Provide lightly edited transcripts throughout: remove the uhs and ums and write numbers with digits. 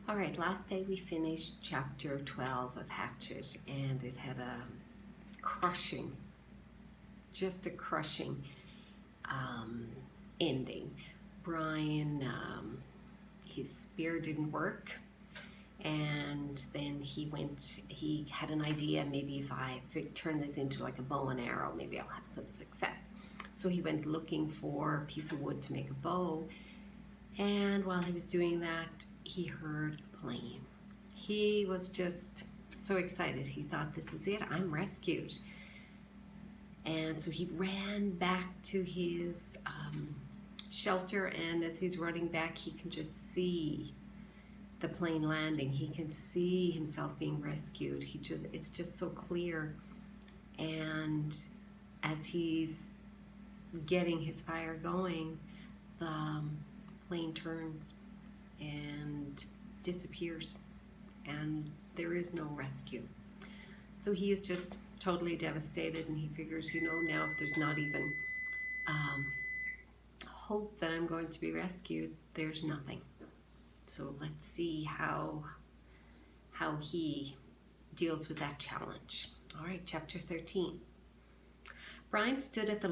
All right, last day we finished chapter 12 of Hatchet, and it had a crushing, just a crushing um, ending. Brian, his spear didn't work, and then he had an idea, maybe if I turn this into like a bow and arrow, maybe I'll have some success. So he went looking for a piece of wood to make a bow, and while he was doing that, he heard a plane. He was just so excited. He thought, this is it, I'm rescued. And so he ran back to his shelter, and as he's running back, he can just see the plane landing. He can see himself being rescued. It's just so clear. And as he's getting his fire going, the plane turns and disappears, and there is no rescue. So he is just totally devastated, and he figures, now if there's not even hope that I'm going to be rescued, there's nothing. So let's see how he deals with that challenge. All right, chapter 13. Brian stood at the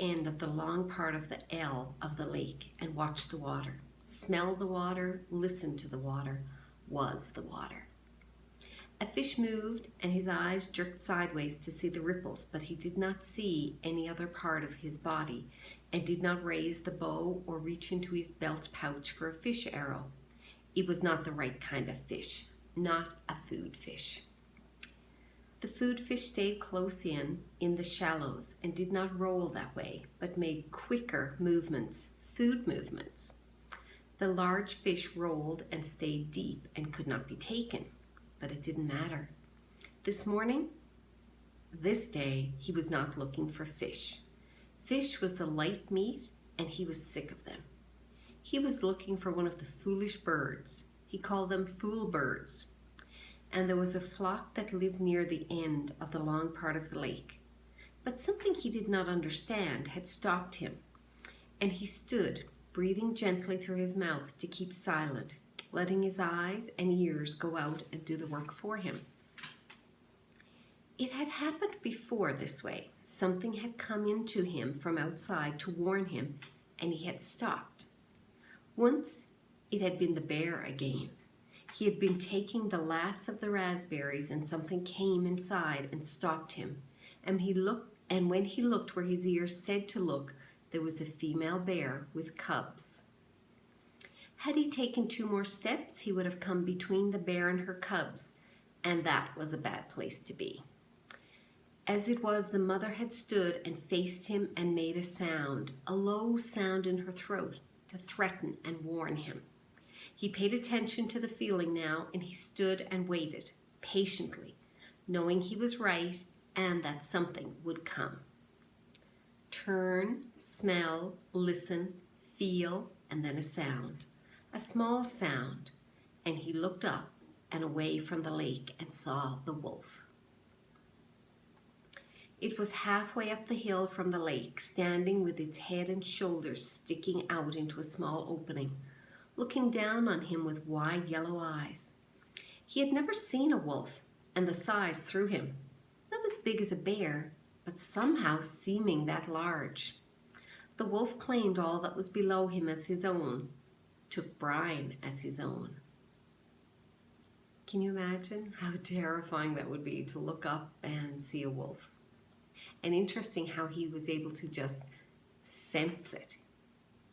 end of the long part of the L of the lake and watched the water, smelled the water, listened to the water, was the water. A fish moved, and his eyes jerked sideways to see the ripples, but he did not see any other part of his body, and did not raise the bow or reach into his belt pouch for a fish arrow. It was not the right kind of fish, not a food fish. The food fish stayed close in the shallows, and did not roll that way, but made quicker movements, food movements. The large fish rolled and stayed deep and could not be taken, but it didn't matter. This day, he was not looking for fish. Fish was the light meat, and he was sick of them. He was looking for one of the foolish birds. He called them fool birds. And there was a flock that lived near the end of the long part of the lake. But something he did not understand had stopped him, and he stood, breathing gently through his mouth to keep silent, letting his eyes and ears go out and do the work for him. It had happened before this way. Something had come into him from outside to warn him, and he had stopped. Once it had been the bear again. He had been taking the last of the raspberries, and something came inside and stopped him. And when he looked where his ears said to look, there was a female bear with cubs. Had he taken 2 more steps, he would have come between the bear and her cubs, and that was a bad place to be. As it was, the mother had stood and faced him and made a sound, a low sound in her throat, to threaten and warn him. He paid attention to the feeling now, and he stood and waited, patiently, knowing he was right and that something would come. Turn, smell, listen, feel, and then a sound. A small sound, and he looked up and away from the lake and saw the wolf. It was halfway up the hill from the lake, standing with its head and shoulders sticking out into a small opening, looking down on him with wide yellow eyes. He had never seen a wolf, and the size threw him. Not as big as a bear, but somehow seeming that large. The wolf claimed all that was below him as his own, took Brian as his own. Can you imagine how terrifying that would be to look up and see a wolf? And interesting how he was able to just sense it.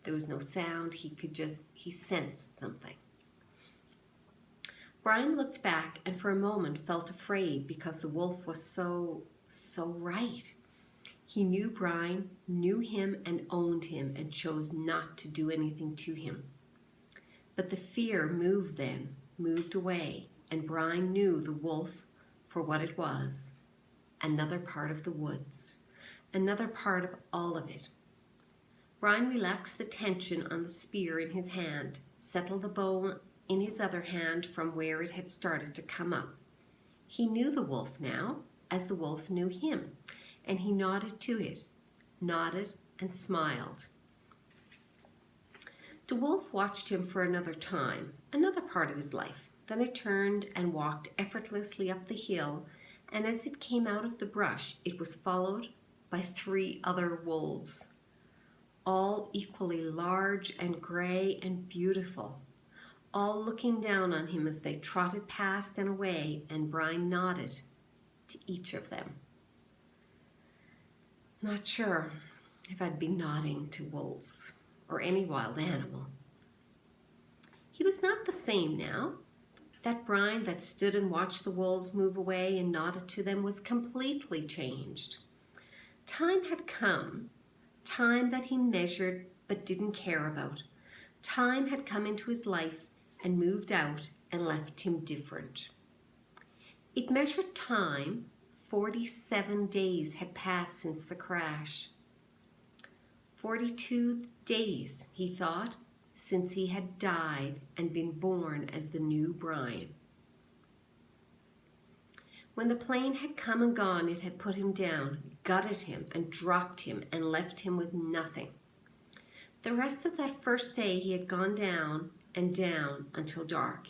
There was no sound, he sensed something. Brian looked back and for a moment felt afraid because the wolf was so right. He knew Brian, knew him and owned him, and chose not to do anything to him. But the fear moved away, and Brian knew the wolf for what it was, another part of the woods, another part of all of it. Brian relaxed the tension on the spear in his hand, settled the bow in his other hand from where it had started to come up. He knew the wolf now, as the wolf knew him, and he nodded to it, nodded and smiled. The wolf watched him for another time, another part of his life. Then it turned and walked effortlessly up the hill, and as it came out of the brush, it was followed by 3 other wolves, all equally large and gray and beautiful, all looking down on him as they trotted past and away, and Brian nodded to each of them. Not sure if I'd be nodding to wolves or any wild animal. He was not the same now. That Brian that stood and watched the wolves move away and nodded to them was completely changed. Time had come, time that he measured but didn't care about. Time had come into his life and moved out and left him different. It measured time. 47 days had passed since the crash. 42 days, he thought, since he had died and been born as the new Brian. When the plane had come and gone, it had put him down, gutted him, and dropped him, and left him with nothing. The rest of that first day he had gone down and down until dark.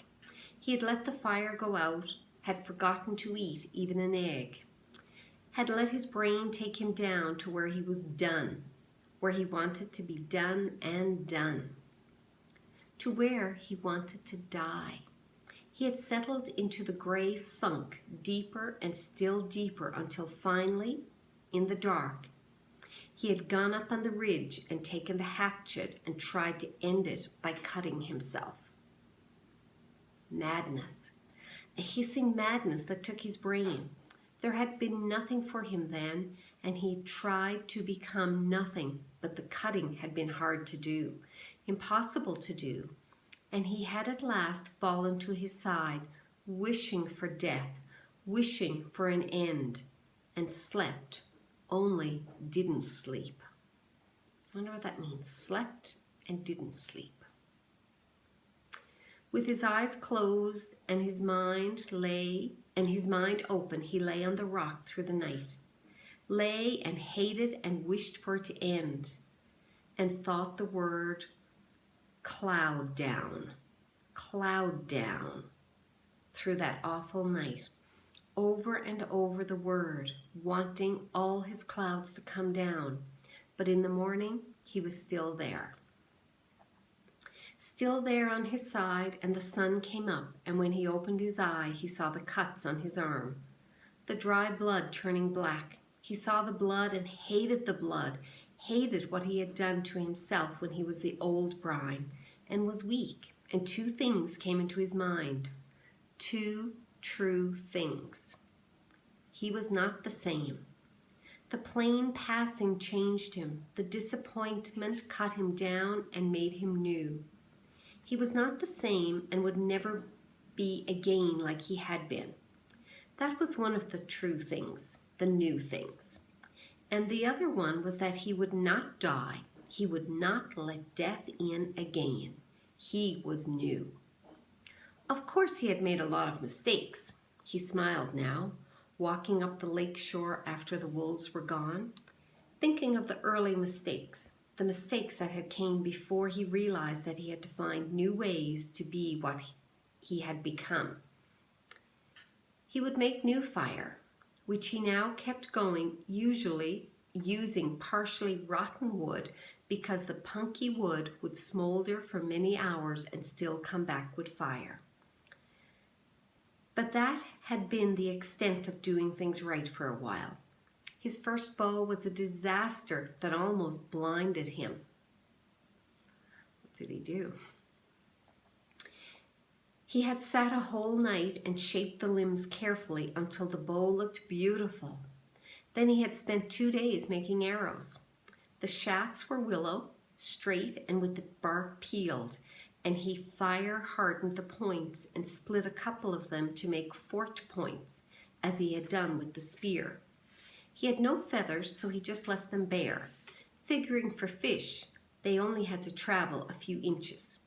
He had let the fire go out, had forgotten to eat even an egg, had let his brain take him down to where he was done, where he wanted to be done and done, to where he wanted to die. He had settled into the gray funk, deeper and still deeper, until finally, in the dark, he had gone up on the ridge and taken the hatchet and tried to end it by cutting himself. Madness, a hissing madness that took his brain. There had been nothing for him then, and he tried to become nothing, but the cutting had been hard to do, impossible to do, and he had at last fallen to his side, wishing for death, wishing for an end, and slept, only didn't sleep. I wonder what that means, slept and didn't sleep. With his eyes closed and his mind open, he lay on the rock through the night, lay and hated and wished for it to end, and thought the word cloud down through that awful night, over and over the word, wanting all his clouds to come down. But in the morning, he was still there on his side, and the sun came up, and when he opened his eye, he saw the cuts on his arm, the dry blood turning black. He saw the blood and hated the blood, hated what he had done to himself when he was the old Brian, and was weak. And 2 things came into his mind, 2 true things. He was not the same. The plain passing changed him. The disappointment cut him down and made him new. He was not the same and would never be again like he had been. That was one of the true things, the new things. And the other one was that he would not die. He would not let death in again. He was new. Of course, he had made a lot of mistakes. He smiled now, walking up the lake shore after the wolves were gone, thinking of the early mistakes, the mistakes that had came before he realized that he had to find new ways to be what he had become. He would make new fire, which he now kept going, usually using partially rotten wood, because the punky wood would smolder for many hours and still come back with fire. But that had been the extent of doing things right for a while. His first bow was a disaster that almost blinded him. What did he do? He had sat a whole night and shaped the limbs carefully until the bow looked beautiful. Then he had spent 2 days making arrows. The shafts were willow, straight and with the bark peeled, and he fire-hardened the points and split a couple of them to make forked points, as he had done with the spear. He had no feathers, so he just left them bare, figuring for fish they only had to travel a few inches.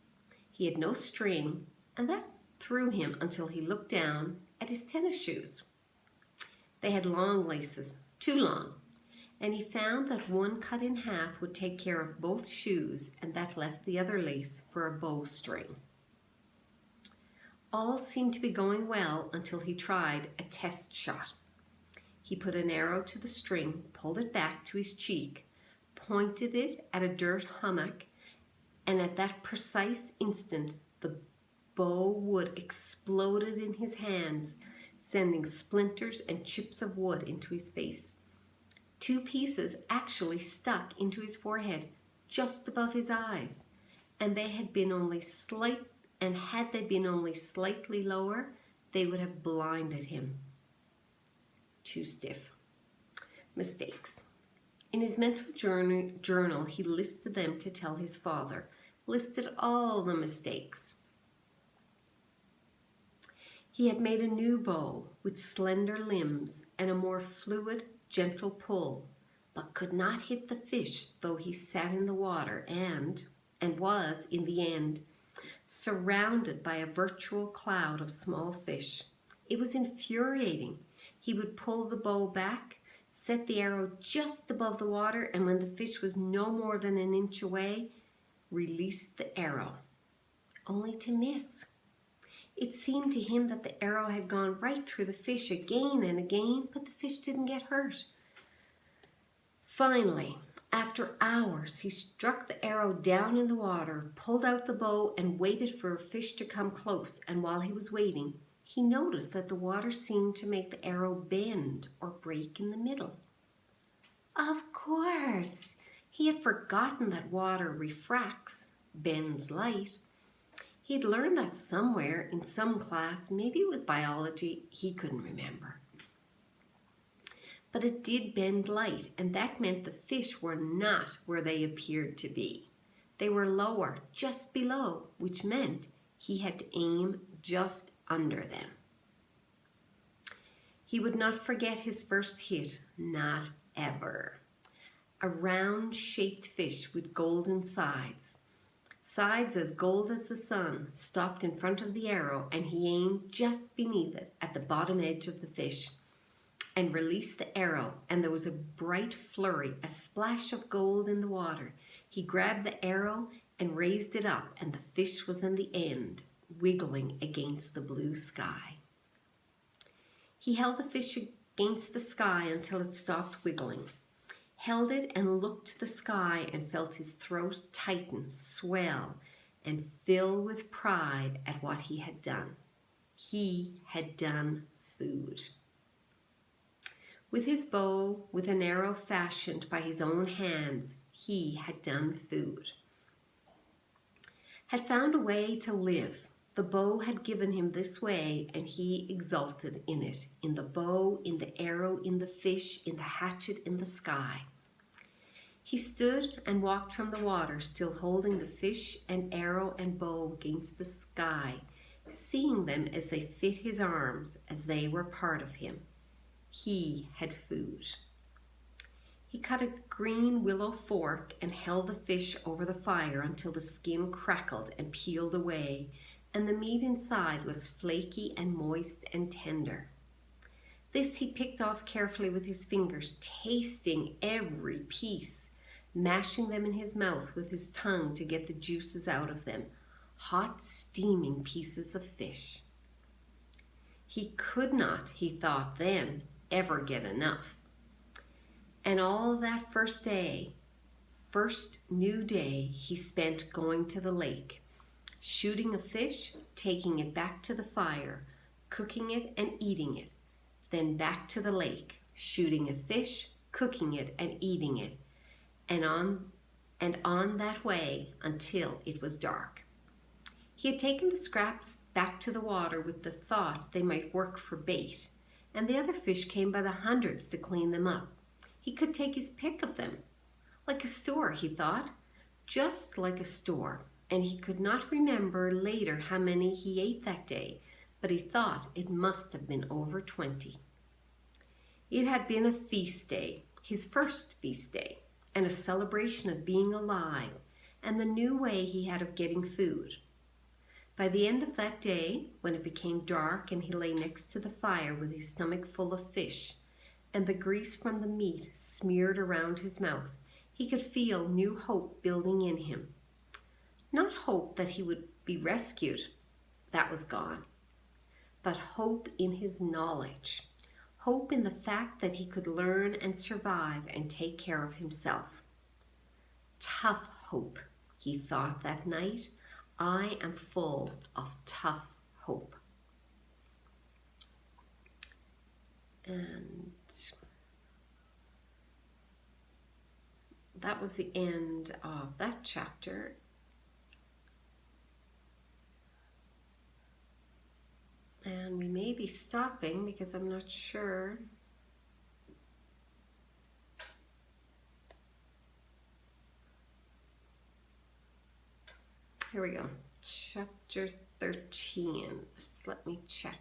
He had no string, and that threw him until he looked down at his tennis shoes. They had long laces, too long, and he found that one cut in half would take care of both shoes, and that left the other lace for a bowstring. All seemed to be going well until he tried a test shot. He put an arrow to the string, pulled it back to his cheek, pointed it at a dirt hummock, and at that precise instant the bow wood exploded in his hands, sending splinters and chips of wood into his face. 2 pieces actually stuck into his forehead, just above his eyes, and had they been only slightly lower, they would have blinded him. Too stiff. Mistakes. In his mental journal, he listed them to tell his father, listed all the mistakes. He had made a new bow with slender limbs and a more fluid, gentle pull, but could not hit the fish, though he sat in the water and was, in the end, surrounded by a virtual cloud of small fish. It was infuriating. He would pull the bow back, set the arrow just above the water, and when the fish was no more than an inch away, release the arrow, only to miss. It seemed to him that the arrow had gone right through the fish again and again, but the fish didn't get hurt. Finally, after hours, he struck the arrow down in the water, pulled out the bow, and waited for a fish to come close. And while he was waiting, he noticed that the water seemed to make the arrow bend or break in the middle. Of course, he had forgotten that water refracts, bends light. He'd learned that somewhere in some class, maybe it was biology, he couldn't remember. But it did bend light, and that meant the fish were not where they appeared to be. They were lower, just below, which meant he had to aim just under them. He would not forget his first hit, not ever. A round-shaped fish with golden sides as gold as the sun, stopped in front of the arrow, and he aimed just beneath it at the bottom edge of the fish and released the arrow, and there was a bright flurry, a splash of gold in the water. He grabbed the arrow and raised it up, and the fish was in the end, wiggling against the blue sky. He held the fish against the sky until it stopped wiggling, held it and looked to the sky and felt his throat tighten, swell, and fill with pride at what he had done. He had done food. With his bow, with an arrow fashioned by his own hands, he had done food. Had found a way to live. The bow had given him this way, and he exulted in it, in the bow, in the arrow, in the fish, in the hatchet, in the sky. He stood and walked from the water, still holding the fish and arrow and bow against the sky, seeing them as they fit his arms, as they were part of him. He had food. He cut a green willow fork and held the fish over the fire until the skin crackled and peeled away, and the meat inside was flaky and moist and tender. This he picked off carefully with his fingers, tasting every piece, mashing them in his mouth with his tongue to get the juices out of them. Hot, steaming pieces of fish. He could not, he thought then, ever get enough. And all that first new day, he spent going to the lake, shooting a fish, taking it back to the fire, cooking it and eating it, then back to the lake, shooting a fish, cooking it and eating it, and on that way until it was dark. He had taken the scraps back to the water with the thought they might work for bait, and the other fish came by the hundreds to clean them up. He could take his pick of them. Like a store, he thought, just like a store, and he could not remember later how many he ate that day, but he thought it must have been over 20. It had been a feast day, his first feast day, and a celebration of being alive, and the new way he had of getting food. By the end of that day, when it became dark and he lay next to the fire with his stomach full of fish, and the grease from the meat smeared around his mouth, he could feel new hope building in him. Not hope that he would be rescued, that was gone, but hope in his knowledge. Hope in the fact that he could learn and survive and take care of himself. Tough hope, he thought that night. I am full of tough hope. And that was the end of that chapter. And we may be stopping because I'm not sure. Here we go. Chapter 13. Just let me check.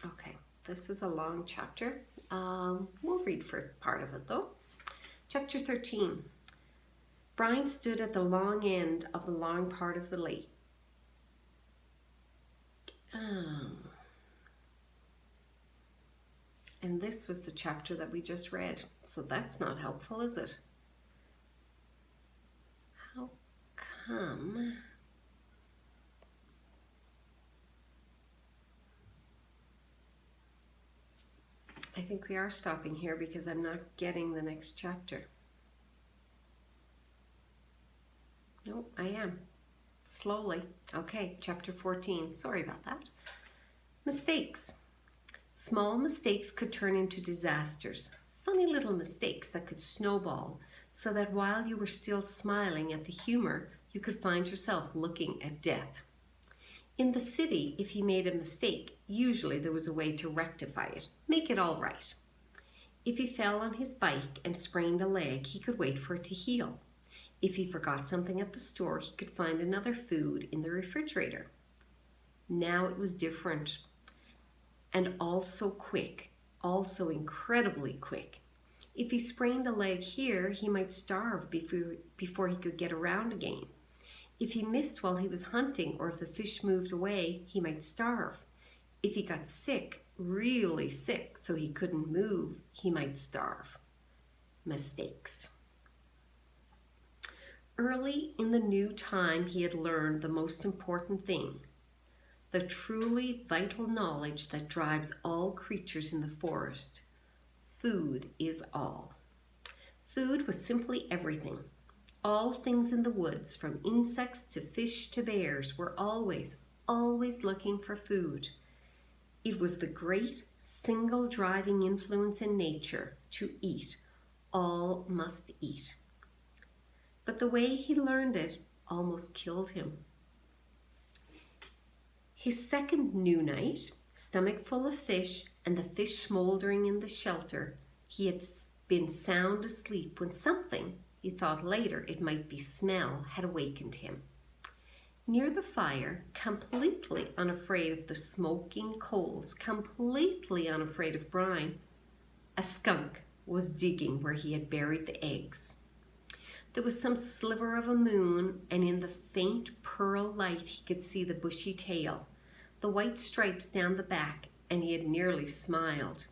Okay, this is a long chapter. We'll read for part of it though. Chapter 13. Brian stood at the long end of the long part of the lake. And this was the chapter that we just read. So that's not helpful, is it? How come? I think we are stopping here because I'm not getting the next chapter. No, I am. Slowly. Okay, chapter 14. Sorry about that. Mistakes. Small mistakes could turn into disasters. Funny little mistakes that could snowball, so that while you were still smiling at the humor, you could find yourself looking at death. In the city, if he made a mistake, usually there was a way to rectify it, make it all right. If he fell on his bike and sprained a leg, he could wait for it to heal. If he forgot something at the store, he could find another food in the refrigerator. Now it was different, and also quick, also incredibly quick. If he sprained a leg here, he might starve before he could get around again. If he missed while he was hunting, or if the fish moved away, he might starve. If he got sick, really sick, so he couldn't move, he might starve. Mistakes. Early in the new time, he had learned the most important thing, the truly vital knowledge that drives all creatures in the forest. Food is all. Food was simply everything. All things in the woods, from insects to fish to bears, were always looking for food. It was the great single driving influence in nature to eat. All must eat. But the way he learned it almost killed him. His second new night, stomach full of fish and the fish smoldering in the shelter, he had been sound asleep when something, he thought later it might be smell, had awakened him. Near the fire, completely unafraid of the smoking coals, completely unafraid of brine, a skunk was digging where he had buried the eggs. There was some sliver of a moon, and in the faint pearl light he could see the bushy tail, the white stripes down the back, and he had nearly smiled.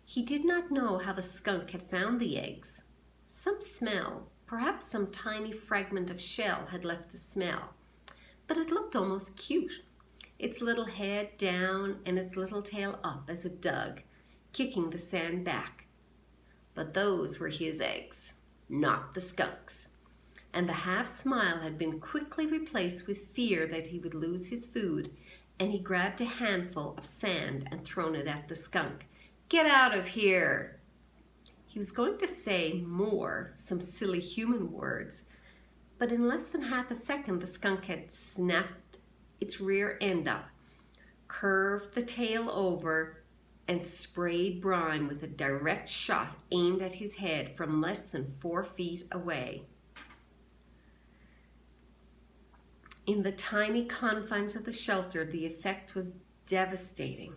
He did not know how the skunk had found the eggs. Some smell, perhaps some tiny fragment of shell had left a smell, but it looked almost cute, its little head down and its little tail up as it dug, kicking the sand back. But those were his eggs, not the skunk's, and the half-smile had been quickly replaced with fear that he would lose his food, and he grabbed a handful of sand and thrown it at the skunk. "Get out of here!" He was going to say more, some silly human words, but in less than half a second the skunk had snapped its rear end up, curved the tail over, and sprayed Brian with a direct shot aimed at his head from less than 4 feet away. In the tiny confines of the shelter, the effect was devastating.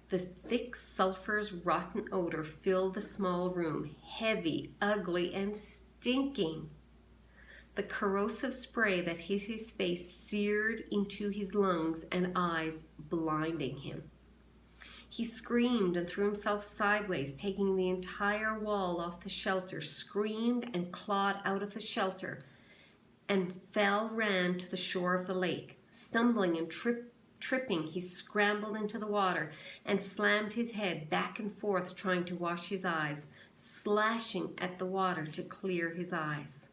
The thick sulphurous rotten odor filled the small room, heavy, ugly, and stinking. The corrosive spray that hit his face seared into his lungs and eyes, blinding him. He screamed and threw himself sideways, taking the entire wall off the shelter, screamed and clawed out of the shelter, and ran to the shore of the lake. Stumbling and tripping, he scrambled into the water and slammed his head back and forth, trying to wash his eyes, slashing at the water to clear his eyes.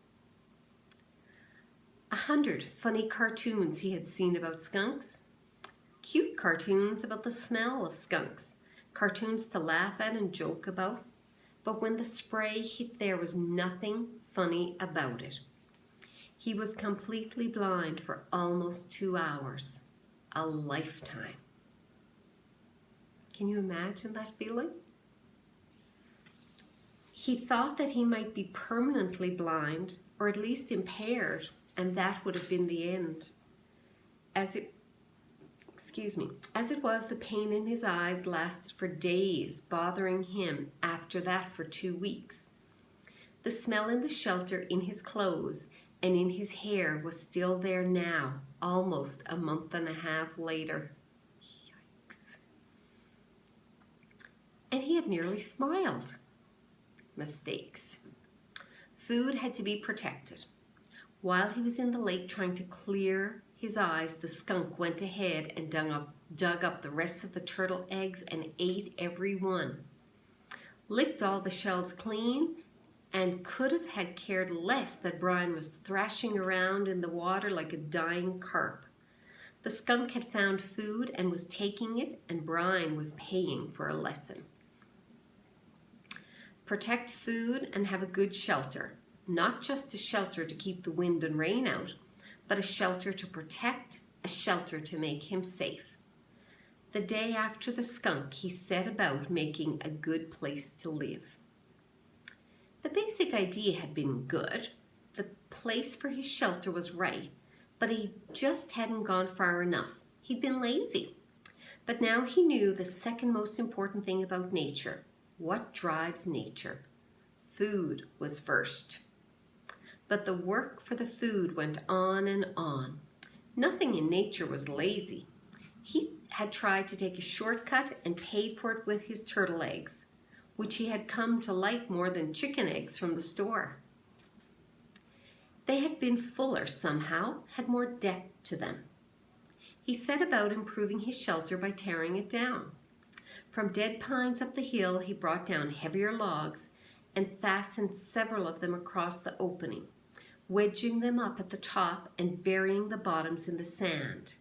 100 funny cartoons he had seen about skunks. Cute cartoons about the smell of skunks, cartoons to laugh at and joke about. But when the spray hit, there was nothing funny about it. He was completely blind for almost 2 hours, a lifetime. Can you imagine that feeling? He thought that he might be permanently blind, or at least impaired, and that would have been the end. As it was, the pain in his eyes lasted for days, bothering him after that for 2 weeks. The smell in the shelter, in his clothes, and in his hair was still there now, almost a month and a half later. Yikes. And he had nearly smiled. Mistakes. Food had to be protected. While he was in the lake trying to clear his eyes, the skunk went ahead and dug up the rest of the turtle eggs and ate every one. Licked all the shells clean, and could have had cared less that Brian was thrashing around in the water like a dying carp. The skunk had found food and was taking it, and Brian was paying for a lesson. Protect food and have a good shelter. Not just a shelter to keep the wind and rain out, but a shelter to protect, a shelter to make him safe. The day after the skunk, he set about making a good place to live. The basic idea had been good. The place for his shelter was right, but he just hadn't gone far enough. He'd been lazy. But now he knew the second most important thing about nature. What drives nature? Food was first. But the work for the food went on and on. Nothing in nature was lazy. He had tried to take a shortcut and paid for it with his turtle eggs, which he had come to like more than chicken eggs from the store. They had been fuller somehow, had more depth to them. He set about improving his shelter by tearing it down. From dead pines up the hill, he brought down heavier logs and fastened several of them across the opening, wedging them up at the top and burying the bottoms in the sand.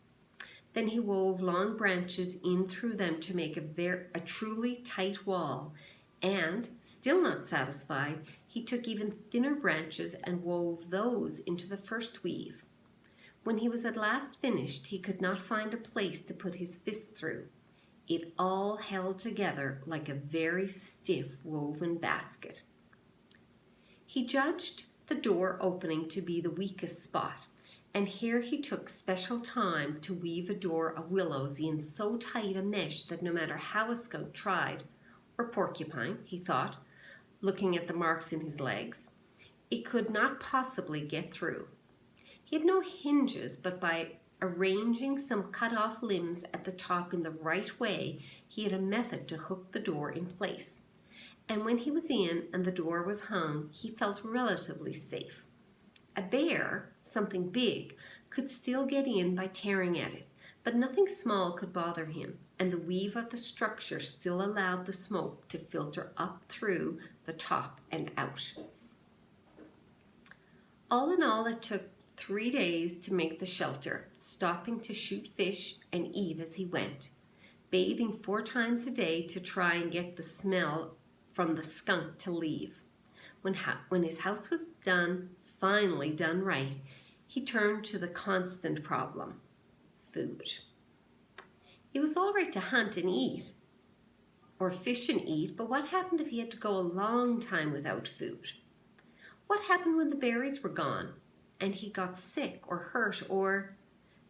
Then he wove long branches in through them to make a truly tight wall, and, still not satisfied, he took even thinner branches and wove those into the first weave. When he was at last finished, he could not find a place to put his fist through. It all held together like a very stiff woven basket. He judged the door opening to be the weakest spot, and here he took special time to weave a door of willows in so tight a mesh that no matter how a skunk tried, or porcupine, he thought, looking at the marks in his legs, it could not possibly get through. He had no hinges, but by arranging some cut-off limbs at the top in the right way, he had a method to hook the door in place. And when he was in and the door was hung, he felt relatively safe. A bear, something big, could still get in by tearing at it, but nothing small could bother him, and the weave of the structure still allowed the smoke to filter up through the top and out. All in all, it took 3 days to make the shelter, stopping to shoot fish and eat as he went, bathing 4 times a day to try and get the smell from the skunk to leave. When his house was finally done right, he turned to the constant problem, food. It was all right to hunt and eat, or fish and eat, but what happened if he had to go a long time without food? What happened when the berries were gone and he got sick or hurt or,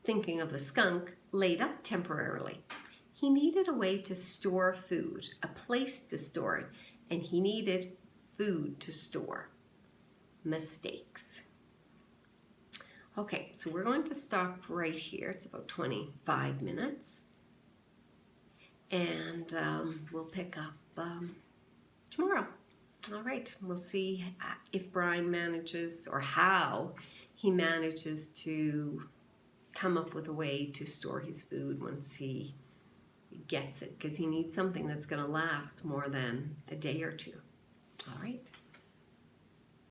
thinking of the skunk, laid up temporarily? He needed a way to store food, a place to store it, and he needed food to store. Mistakes. Okay, so we're going to stop right here. It's about 25 minutes. And we'll pick up tomorrow. All right, we'll see if Brian manages, or how he manages to come up with a way to store his food once he gets it, because he needs something that's going to last more than a day or two. All right.